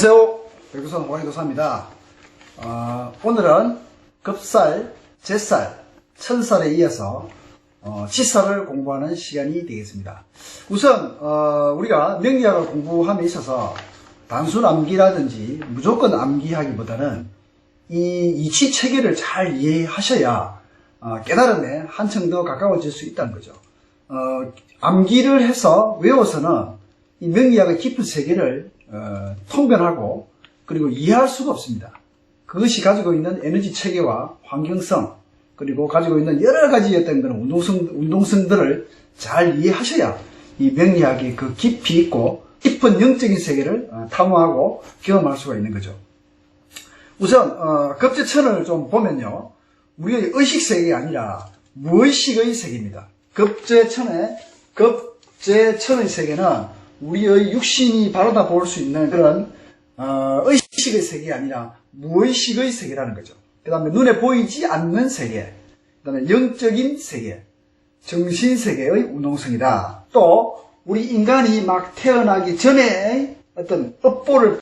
안녕하세요. 백두산 호랑이도사입니다. 오늘은 급살, 제살, 천살에 이어서 지살을 공부하는 시간이 되겠습니다. 우선 우리가 명리학을 공부함에 있어서 단순 암기라든지 무조건 암기하기보다는 이 이치 체계를 잘 이해하셔야 깨달음에 한층 더 가까워질 수 있다는 거죠. 암기를 해서 외워서는 이 명리학의 깊은 세계를 통변하고 그리고 이해할 수가 없습니다. 그것이 가지고 있는 에너지 체계와 환경성 그리고 가지고 있는 여러 가지 어떤 그런 운동성들을 잘 이해하셔야 이 명리학의 그 깊이 있고 깊은 영적인 세계를 탐구하고 경험할 수가 있는 거죠. 우선 급제천을 좀 보면요, 우리의 의식 세계가 아니라 무의식의 세계입니다. 급제천의 세계는 우리의 육신이 바라다 볼 수 있는 그런 의식의 세계가 아니라 무의식의 세계라는 거죠. 그 다음에 눈에 보이지 않는 세계, 그 다음에 영적인 세계, 정신세계의 운동성이다. 또 우리 인간이 막 태어나기 전에 어떤 업보를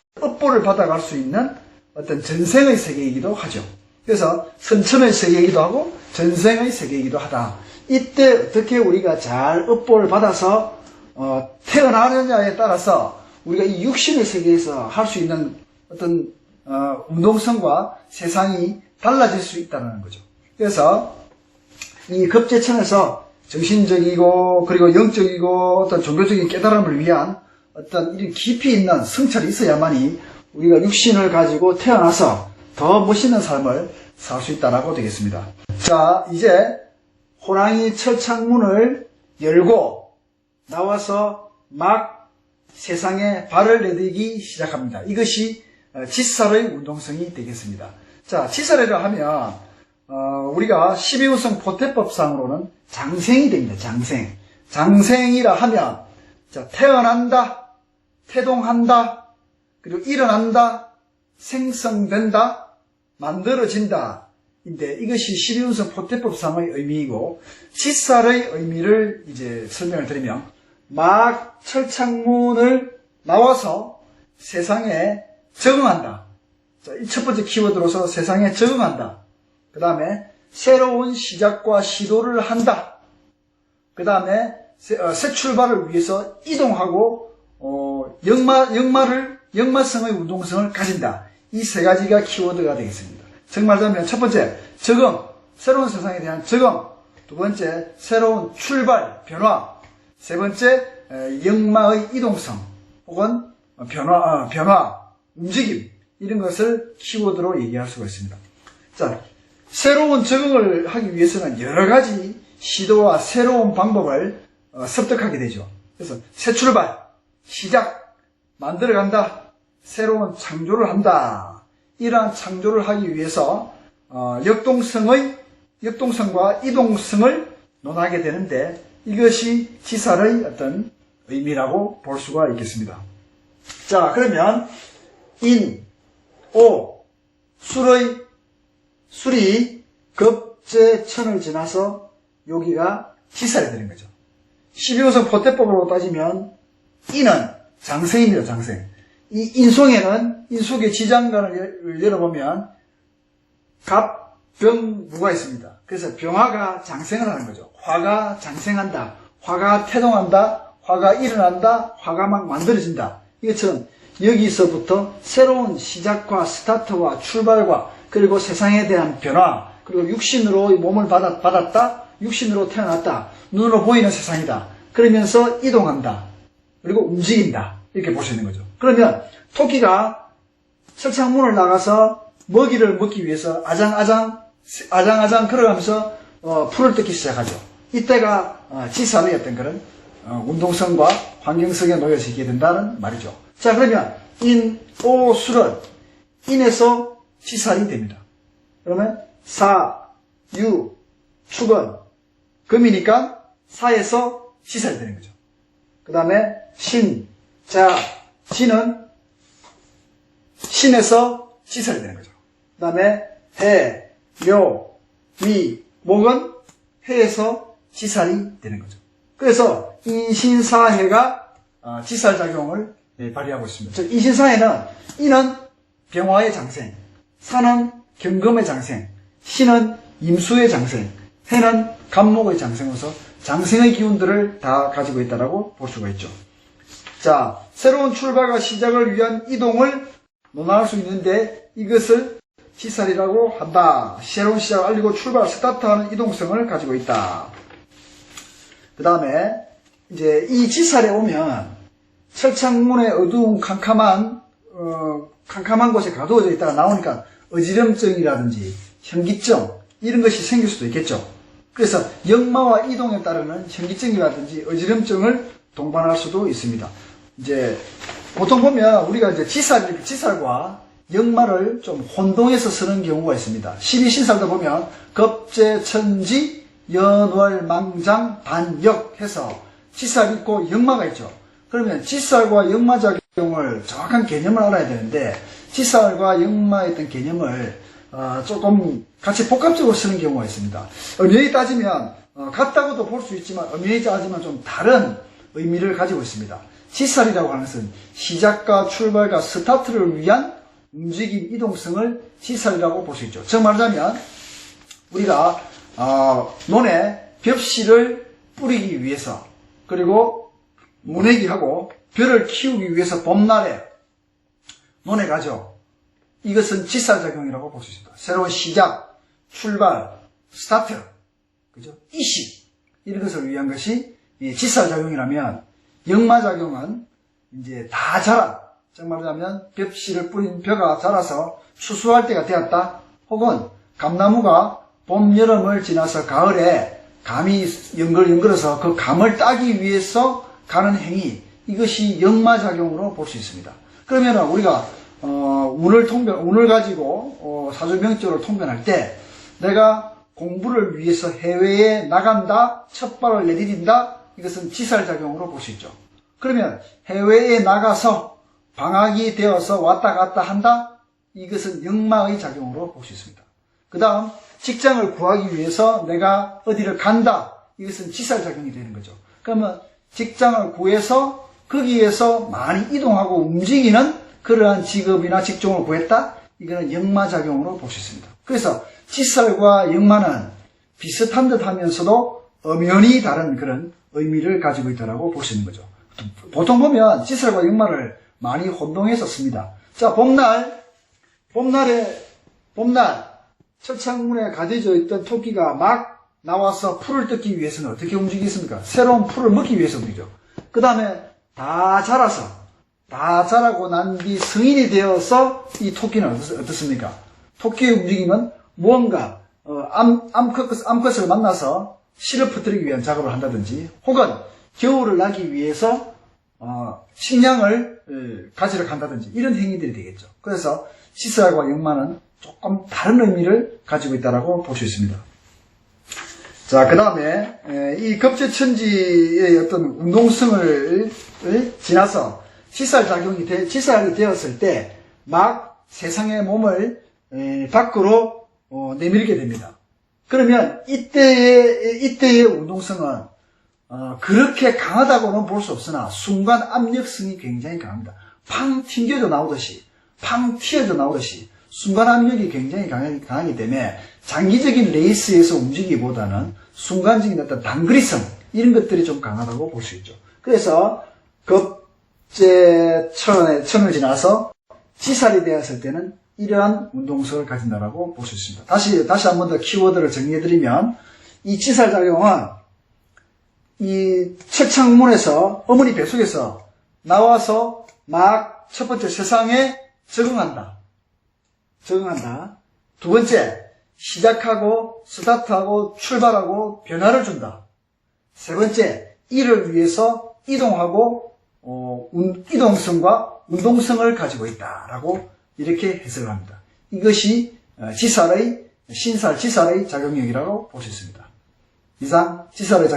받아갈 수 있는 어떤 전생의 세계이기도 하죠. 그래서 선천의 세계이기도 하고 전생의 세계이기도 하다. 이때 어떻게 우리가 잘 업보를 받아서 태어나느냐에 따라서 우리가 이 육신의 세계에서 할 수 있는 어떤 운동성과 세상이 달라질 수 있다는 거죠. 그래서 이 급제천에서 정신적이고 그리고 영적이고 어떤 종교적인 깨달음을 위한 어떤 이런 깊이 있는 성찰이 있어야만이 우리가 육신을 가지고 태어나서 더 멋있는 삶을 살 수 있다라고 되겠습니다. 자, 이제 호랑이 철창문을 열고 나와서 막 세상에 발을 내딛기 시작합니다. 이것이 지살의 운동성이 되겠습니다. 자, 지살이라 하면 우리가 12운성 포태법상으로는 장생이 됩니다. 장생이라 하면 자, 태어난다, 태동한다, 그리고 일어난다, 생성된다, 만들어진다. 인데 이것이 12운성 포태법상의 의미이고, 지살의 의미를 이제 설명을 드리면 막 철창문을 나와서 세상에 적응한다. 자, 이 첫 번째 키워드로서 세상에 적응한다. 그 다음에 새로운 시작과 시도를 한다. 그 다음에 새 출발을 위해서 이동하고 역마성의 운동성을 가진다. 이 세 가지가 키워드가 되겠습니다. 정말하자면 첫 번째, 적응, 새로운 세상에 대한 적응. 두 번째, 새로운 출발, 변화. 세 번째, 역마의 이동성 혹은 변화, 움직임, 이런 것을 키워드로 얘기할 수가 있습니다. 자, 새로운 적응을 하기 위해서는 여러 가지 시도와 새로운 방법을 습득하게 되죠. 그래서 새 출발, 시작, 만들어간다, 새로운 창조를 한다. 이러한 창조를 하기 위해서 역동성과 이동성을 논하게 되는데, 이것이 지살의 어떤 의미라고 볼 수가 있겠습니다. 자, 그러면 인, 오, 술이 급제천을 지나서 여기가 지살이 되는 거죠. 12운성 포태법으로 따지면 인은 장생입니다. 장생. 이 인속의 지장간을 열어보면 갑, 병, 무가 있습니다. 그래서 병화가 장생을 하는 거죠. 화가 장생한다, 화가 태동한다, 화가 일어난다, 화가 막 만들어진다. 이것처럼 여기서부터 새로운 시작과 스타트와 출발과 그리고 세상에 대한 변화, 그리고 육신으로 몸을 받았다, 육신으로 태어났다, 눈으로 보이는 세상이다. 그러면서 이동한다, 그리고 움직인다. 이렇게 볼 수 있는 거죠. 그러면 토끼가 철창문을 나가서 먹이를 먹기 위해서 아장아장 걸어가면서 풀을 뜯기 시작하죠. 이때가 지살의 어떤 그런 운동성과 환경성에 놓여서 있게 된다는 말이죠. 자, 그러면 인, 오, 술은 인에서 지살이 됩니다. 그러면 사, 유, 축은 금이니까 사에서 지살이 되는 거죠. 그 다음에 신, 자, 진은 신에서 지살이 되는 거죠. 그 다음에 해, 묘, 미, 목은 해에서 지살이 되는 거죠. 그래서 인신사해가 지살작용을 발휘하고 있습니다. 즉, 이신사에는 이는 병화의 장생, 사는 경금의 장생, 신은 임수의 장생, 해는 간목의 장생으로서 장생의 기운들을 다 가지고 있다고 볼 수가 있죠. 자, 새로운 출발과 시작을 위한 이동을 논할 수 있는데 이것을 지살이라고 한다. 새로운 시작을 알리고 출발, 스타트하는 이동성을 가지고 있다. 그 다음에 이제 이 지살에 오면 철창문의 어두운 캄캄한 곳에 가두어져 있다가 나오니까 어지럼증이라든지 현기증 이런 것이 생길 수도 있겠죠. 그래서 역마와 이동에 따르는 현기증이라든지 어지럼증을 동반할 수도 있습니다. 이제 보통 보면 우리가 이제 지살과 역마를 좀 혼동해서 쓰는 경우가 있습니다. 12신살도 보면 겁재, 천지, 연월, 망장, 반역 해서 지살이 있고 역마가 있죠. 그러면 지살과 역마 작용을 정확한 개념을 알아야 되는데 지살과 역마의 어떤 개념을 조금 같이 복합적으로 쓰는 경우가 있습니다. 엄연히 따지면 같다고도 볼 수 있지만 엄연히 따지면 좀 다른 의미를 가지고 있습니다. 지살이라고 하는 것은 시작과 출발과 스타트를 위한 움직임, 이동성을 지살이라고 볼 수 있죠. 즉 말하자면 우리가 논에 벽실을 뿌리기 위해서 그리고 문외기하고 벼를 키우기 위해서 봄날에 논에 가죠. 이것은 지살작용이라고 볼 수 있습니다. 새로운 시작, 출발, 스타트, 그죠? 이식 이런 것을 위한 것이 지살작용이라면 역마작용은 이제 다 자라. 즉 말하자면 벽실을 뿌린 벼가 자라서 추수할 때가 되었다. 혹은 감나무가 봄, 여름을 지나서 가을에 감이 연글연글어서 그 감을 따기 위해서 가는 행위, 이것이 역마작용으로 볼 수 있습니다. 그러면 우리가 운을 가지고 사주명적으로 통변할 때 내가 공부를 위해서 해외에 나간다, 첫 발을 내디딘다, 이것은 지살작용으로 볼 수 있죠. 그러면 해외에 나가서 방학이 되어서 왔다 갔다 한다, 이것은 역마의 작용으로 볼 수 있습니다. 그 다음 직장을 구하기 위해서 내가 어디를 간다, 이것은 지살작용이 되는 거죠. 그러면 직장을 구해서 거기에서 많이 이동하고 움직이는 그러한 직업이나 직종을 구했다, 이거는 역마작용으로 볼 수 있습니다. 그래서 지살과 역마는 비슷한 듯 하면서도 엄연히 다른 그런 의미를 가지고 있다고 볼 수 있는 거죠. 보통 보면 지살과 역마를 많이 혼동해서 씁니다. 자, 봄날 철창문에 가둬져 있던 토끼가 막 나와서 풀을 뜯기 위해서는 어떻게 움직이겠습니까? 새로운 풀을 먹기 위해서 움직이죠. 그 다음에 다 자라고 난 뒤 성인이 되어서 이 토끼는 어떻습니까? 토끼의 움직임은 무언가 암컷을 만나서 씨를 퍼뜨리기 위한 작업을 한다든지 혹은 겨울을 나기 위해서 식량을 가지러 간다든지 이런 행위들이 되겠죠. 그래서 지살과 역마는 조금 다른 의미를 가지고 있다고 볼 수 있습니다. 자, 그 다음에 이 겁재천지의 어떤 운동성을 지나서 지살이 되었을 때 막 세상의 몸을 밖으로 내밀게 됩니다. 그러면 이때의 운동성은 그렇게 강하다고는 볼 수 없으나 순간 압력성이 굉장히 강합니다. 팡 튕겨져 나오듯이 순간 압력이 굉장히 강하기 때문에 장기적인 레이스에서 움직이기보다는 순간적인 어떤 단거리성 이런 것들이 좀 강하다고 볼 수 있죠. 그래서 겁재천을 지나서 지살이 되었을 때는 이러한 운동성을 가진다고 볼 수 있습니다. 다시 한 번 더 키워드를 정리해드리면 이 지살작용은 이 철창문에서 어머니 뱃속에서 나와서 막 첫 번째 세상에 적응한다. 두 번째, 시작하고 스타트하고 출발하고 변화를 준다. 세 번째, 이를 위해서 이동하고 이동성과 운동성을 가지고 있다라고 이렇게 해석을 합니다. 이것이 지살의 작용력이라고 볼 수 있습니다. 이상 지살의 작용